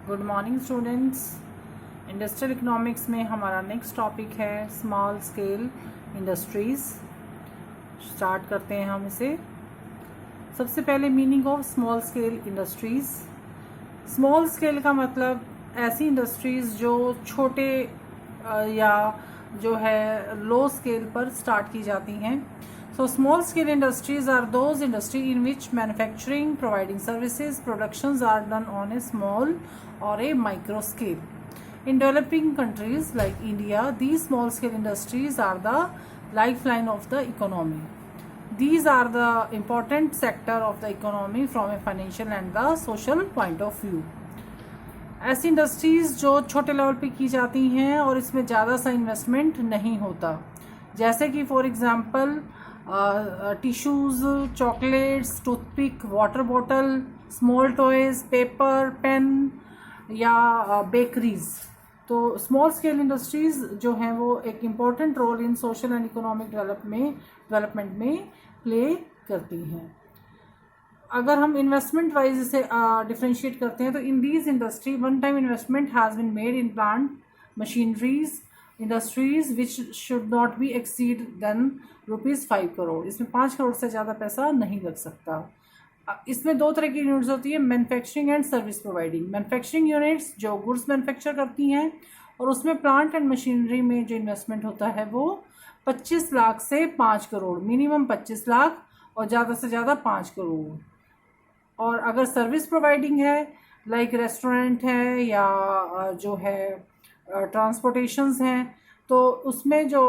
Good morning students. Industrial economics में हमारा next topic है स्मॉल स्केल इंडस्ट्रीज़। स्टार्ट करते हैं हम इसे। सबसे पहले meaning of small scale industries. Small scale का मतलब ऐसी इंडस्ट्रीज़ जो छोटे या जो है लो स्केल पर स्टार्ट की जाती हैं। So small scale industries are those industry in which manufacturing, providing services, productions are done on a small or a micro scale. In developing countries like India, these small scale industries are the lifeline of the economy. These are the important sector of the economy from a financial and the social point of view. ऐसी industries जो छोटे level पे की जाती हैं और इसमें ज़्यादा सा इन्वेस्टमेंट नहीं होता, जैसे कि for example tissues, chocolates, toothpick, water bottle, small toys, paper, pen या बेकरीज़। तो स्मॉल स्केल इंडस्ट्रीज़ जो हैं वो एक important role in social and economic development में प्ले करती हैं। अगर हम इन्वेस्टमेंट वाइज इसे डिफ्रेंशिएट करते हैं तो in these industry one time investment has been made in plant machineries industries which should not be exceed then ₹5 crore. इसमें 5 करोड़ से ज़्यादा पैसा नहीं लग सकता। इसमें दो तरह की यूनिट्स होती है, manufacturing and service providing. Manufacturing units जो गुड्स मैन्युफैक्चर करती हैं और उसमें प्लांट एंड मशीनरी में जो इन्वेस्टमेंट होता है वो 25 लाख से 5 करोड़, मिनिमम 25 लाख और ज़्यादा से ज़्यादा 5 करोड़। और अगर सर्विस प्रोवाइडिंग है लाइक रेस्टोरेंट है या जो है ट्रांसपोर्टेशंस हैं, तो उसमें जो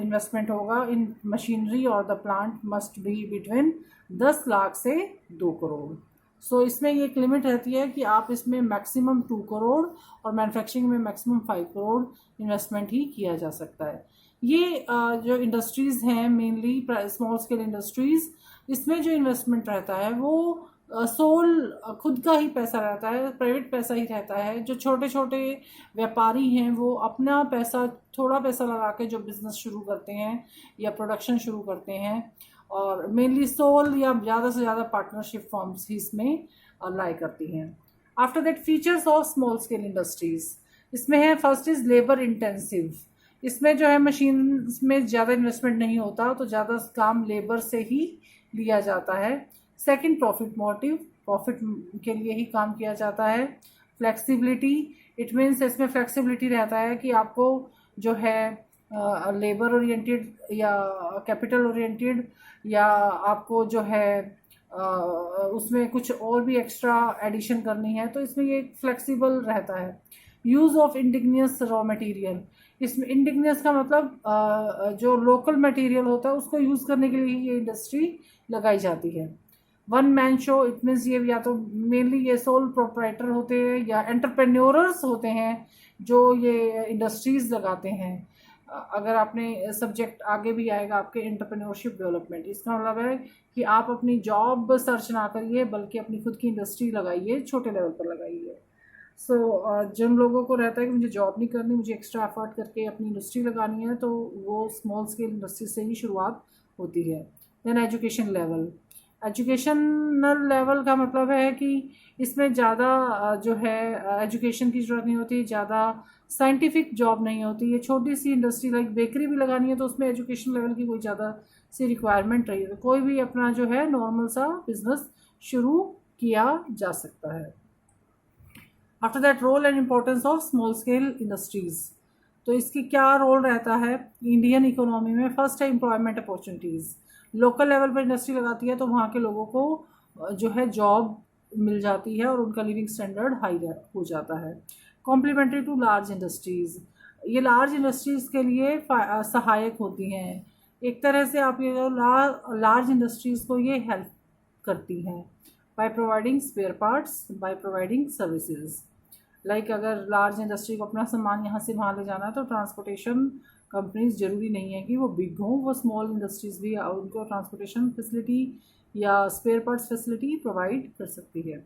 इन्वेस्टमेंट होगा इन मशीनरी और the plant must be between 10 lakh से 2 करोड़। सो इसमें ये एक लिमिट रहती है कि आप इसमें मैक्सिमम 2 करोड़ और मैन्युफैक्चरिंग में मैक्सिमम 5 करोड़ इन्वेस्टमेंट ही किया जा सकता है। ये जो इंडस्ट्रीज़ हैं मेनली स्मॉल स्केल इंडस्ट्रीज़, इसमें जो इन्वेस्टमेंट रहता है वो सोल खुद का ही पैसा रहता है, प्राइवेट पैसा ही रहता है। जो छोटे छोटे व्यापारी हैं वो अपना पैसा, थोड़ा पैसा लगा के जो बिज़नेस शुरू करते हैं या प्रोडक्शन शुरू करते हैं, और मेनली सोल या ज़्यादा से ज़्यादा पार्टनरशिप फॉर्म्स ही इसमें लाई करती हैं। After that features of small scale industries, इसमें है फर्स्ट इज़ लेबर इंटेंसिव। इसमें जो है मशीन में ज़्यादा इन्वेस्टमेंट नहीं होता, तो ज़्यादा काम लेबर से ही लिया जाता है। सेकंड, प्रॉफिट मोटिव, प्रॉफिट के लिए ही काम किया जाता है। फ्लेक्सिबिलिटी, इट मीन्स इसमें फ्लेक्सिबिलिटी रहता है कि आपको जो है लेबर ओरिएंटेड या कैपिटल ओरिएंटेड या आपको जो है उसमें कुछ और भी एक्स्ट्रा एडिशन करनी है, तो इसमें ये फ्लेक्सिबल रहता है। Use of indigenous raw material, इसमें इंडिजिनियस का मतलब जो लोकल मटेरियल होता है उसको यूज़ करने के लिए ये इंडस्ट्री लगाई जाती है। One man show, it means ये या तो मेनली ये सोल प्रोप्राइटर होते हैं या एंटरप्रेन्योरर्स होते हैं जो ये इंडस्ट्रीज़ लगाते हैं। अगर आपने सब्जेक्ट आगे भी आएगा आपके एंटरप्रेन्योरशिप डेवलपमेंट, इसका मतलब है कि आप अपनी जॉब सर्च ना करिए बल्कि अपनी खुद की इंडस्ट्री लगाइए, छोटे लेवल पर लगाइए। सो जिन लोगों को रहता है कि मुझे जॉब नहीं करनी, मुझे एक्स्ट्रा एफर्ट करके अपनी इंडस्ट्री लगानी है, तो वो स्मॉल स्केल इंडस्ट्री से ही शुरुआत होती है। Then education level, educational level का मतलब है कि इसमें ज़्यादा जो है एजुकेशन की ज़रूरत नहीं होती, ज़्यादा साइंटिफिक जॉब नहीं होती। ये छोटी सी इंडस्ट्री लाइक बेकरी भी लगानी है तो उसमें एजुकेशन लेवल की कोई ज़्यादा सी रिक्वायरमेंट रही है, तो कोई भी अपना जो है नॉर्मल सा बिजनेस शुरू किया जा सकता है। After that, role and importance of small scale industries, तो इसकी क्या रोल रहता है इंडियन इकोनॉमी में। फर्स्ट है एम्प्लॉयमेंट अपॉर्चुनिटीज़। लोकल लेवल पर इंडस्ट्री लगाती है तो वहाँ के लोगों को जो है जॉब मिल जाती है और उनका लिविंग स्टैंडर्ड हाई हो जाता है। कॉम्प्लीमेंट्री टू लार्ज इंडस्ट्रीज़, ये लार्ज इंडस्ट्रीज़ के लिए सहायक होती हैं। एक तरह से आप ये लार्ज इंडस्ट्रीज़ को ये हेल्प करती हैं by providing spare parts, by providing services. Like अगर लार्ज इंडस्ट्री को अपना सामान यहाँ से वहाँ ले जाना है तो ट्रांसपोर्टेशन कंपनीज ज़रूरी नहीं है कि वो बिग हों, वो स्मॉल इंडस्ट्रीज़ भी उनको ट्रांसपोर्टेशन फैसिलिटी या स्पेयर पार्ट्स फैसिलिटी प्रोवाइड कर सकती है।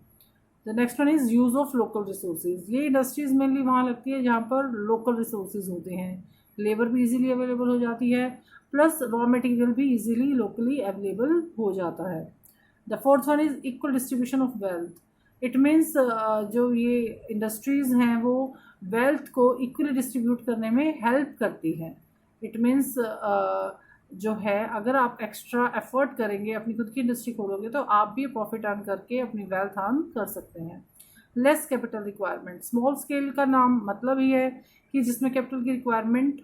The next one is use of local resources. ये इंडस्ट्रीज़ मेनली वहाँ लगती है जहाँ पर लोकल रिसोर्सेज होते हैं, लेबर भी इजीली अवेलेबल हो जाती है, प्लस रॉ मटेरियल भी इजीली लोकली अवेलेबल हो जाता है। The fourth one is equal distribution of wealth. It means जो ये इंडस्ट्रीज़ हैं वो वेल्थ को इक्वली डिस्ट्रीब्यूट करने में हेल्प करती हैं। इट मीन्स जो है अगर आप एक्स्ट्रा एफर्ट करेंगे, अपनी खुद की इंडस्ट्री खोलोगे, तो आप भी प्रॉफिट अर्न करके अपनी वेल्थ अर्न कर सकते हैं। Less capital requirement, small scale का नाम मतलब ही है कि जिसमें कैपिटल की रिक्वायरमेंट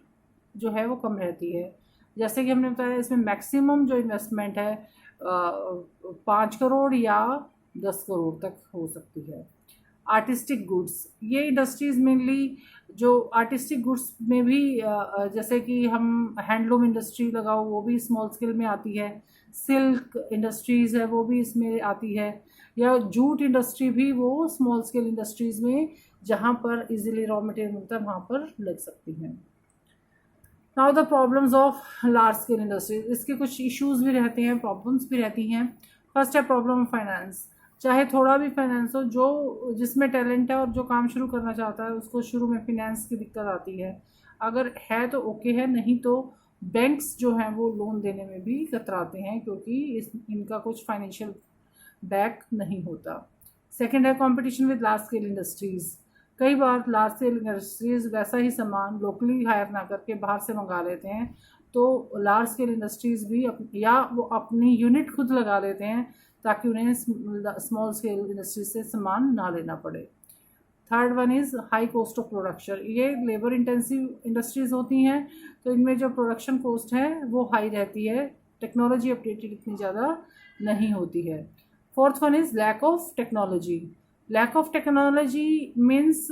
जो है वो कम रहती है। जैसे कि हमने बताया, इसमें मैक्सिमम जो इन्वेस्टमेंट है 5 करोड़ या 10 करोड़ तक हो सकती है। आर्टिस्टिक गुड्स, ये इंडस्ट्रीज़ मेनली जो आर्टिस्टिक गुड्स में भी जैसे कि हम हैंडलूम इंडस्ट्री लगाओ, वो भी स्मॉल स्केल में आती है। सिल्क इंडस्ट्रीज़ है वो भी इसमें आती है, या जूट इंडस्ट्री भी वो स्मॉल स्केल इंडस्ट्रीज़ में जहाँ पर इजीली रॉ मटेरियल मिलता है वहाँ पर लग सकती हैं। Now the problems of large scale industries, इसके कुछ इश्यूज भी रहते हैं, प्रॉब्लम्स भी रहती हैं। फर्स्ट है प्रॉब्लम ऑफ फाइनेंस। चाहे थोड़ा भी फाइनेंस हो, जो जिसमें टैलेंट है और जो काम शुरू करना चाहता है उसको शुरू में फाइनेंस की दिक्कत आती है। अगर है तो ओके है, नहीं तो बैंक्स जो हैं वो लोन देने में भी कतराते हैं क्योंकि इनका कुछ फाइनेंशियल बैक नहीं होता। सेकेंड है competition with large scale industries. कई बार लार्ज स्केल इंडस्ट्रीज़ वैसा ही सामान लोकली हायर ना करके बाहर से मंगा लेते हैं, तो लार्ज स्केल इंडस्ट्रीज़ भी या वो अपनी यूनिट खुद लगा लेते हैं ताकि उन्हें स्मॉल स्केल इंडस्ट्रीज से सामान ना लेना पड़े। Third one is high cost of production. ये लेबर इंटेंसिव इंडस्ट्रीज़ होती हैं, तो इनमें जो प्रोडक्शन कॉस्ट है वो हाई रहती है, टेक्नोलॉजी अपडेटेड इतनी ज़्यादा नहीं होती है। Fourth one is lack of technology. Lack of technology means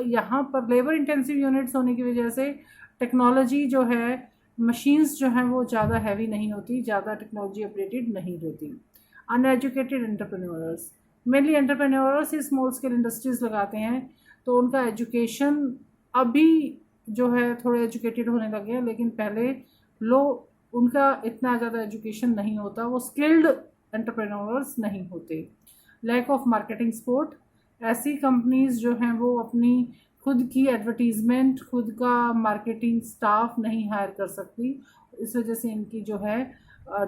यहाँ पर लेबर इंटेंसिव यूनिट्स होने की वजह से टेक्नोलॉजी जो है, मशीन्स जो हैं वो ज़्यादा हैवी नहीं होती, ज़्यादा टेक्नोलॉजी अपडेटेड नहीं रहती। अनएजुकेटेड एंटरप्रेन्योर्स, मेनली एंटरप्रेन्योर्स ही स्मॉल स्केल इंडस्ट्रीज़ लगाते हैं, तो उनका एजुकेशन अभी जो है थोड़े एजुकेटेड होने लगे हैं, लेकिन पहले उनका इतना ज़्यादा एजुकेशन नहीं होता, वो स्किल्ड एंटरप्रेन्योर्स नहीं होते। लैक ऑफ मार्केटिंग सपोर्ट, ऐसी कंपनीज जो हैं वो अपनी खुद की एडवर्टीज़मेंट, खुद का मार्केटिंग स्टाफ नहीं हायर कर सकती, इस वजह से इनकी जो है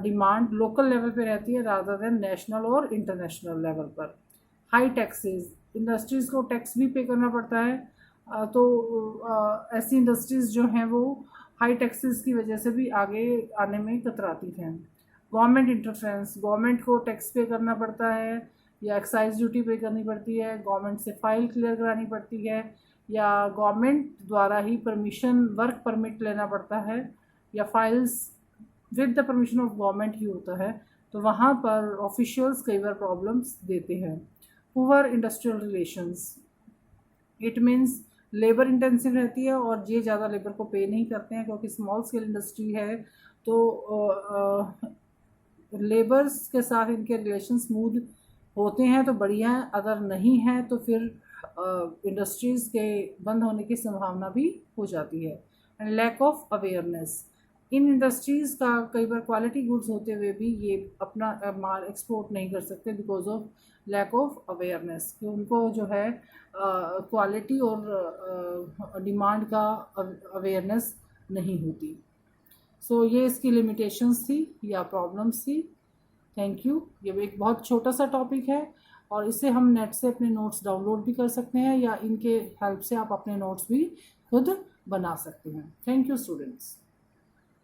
डिमांड लोकल लेवल पे रहती है रादर देन नेशनल और इंटरनेशनल लेवल पर। हाई टैक्सेस, इंडस्ट्रीज़ को टैक्स भी पे करना पड़ता है, तो ऐसी इंडस्ट्रीज़ जो हैं वो हाई टैक्सेस की वजह से भी आगे आने में कतराती हैं। गवर्नमेंट इंटरफेरेंस, गवर्नमेंट को टैक्स पे करना पड़ता है या एक्साइज ड्यूटी पे करनी पड़ती है, गवर्नमेंट से फ़ाइल क्लियर करानी पड़ती है, या गवर्नमेंट द्वारा ही परमिशन, वर्क परमिट लेना पड़ता है, या files with the permission of government ही होता है, तो वहाँ पर ऑफिशियल्स कई बार प्रॉब्लम्स देते हैं। Poor industrial relations, it means labour intensive रहती है और ये ज़्यादा लेबर को पे नहीं करते हैं क्योंकि स्मॉल स्केल इंडस्ट्री है, तो लेबर्स के साथ इनके रिलेशन स्मूथ होते हैं तो बढ़िया है, अगर नहीं है तो फिर इंडस्ट्रीज़ के बंद होने की संभावना भी हो जाती है। एंड लैक ऑफ अवेयरनेस, इन इंडस्ट्रीज़ का कई बार क्वालिटी गुड्स होते हुए भी ये अपना माल एक्सपोर्ट नहीं कर सकते because of lack of awareness, कि उनको जो है क्वालिटी और डिमांड का अवेयरनेस नहीं होती। सो ये इसकी लिमिटेशंस थी या प्रॉब्लम्स थी। Thank you. ये एक बहुत छोटा सा टॉपिक है और इसे हम नेट से अपने नोट्स डाउनलोड भी कर सकते हैं या इनके हेल्प से आप अपने नोट्स भी खुद बना सकते हैं। Thank you students.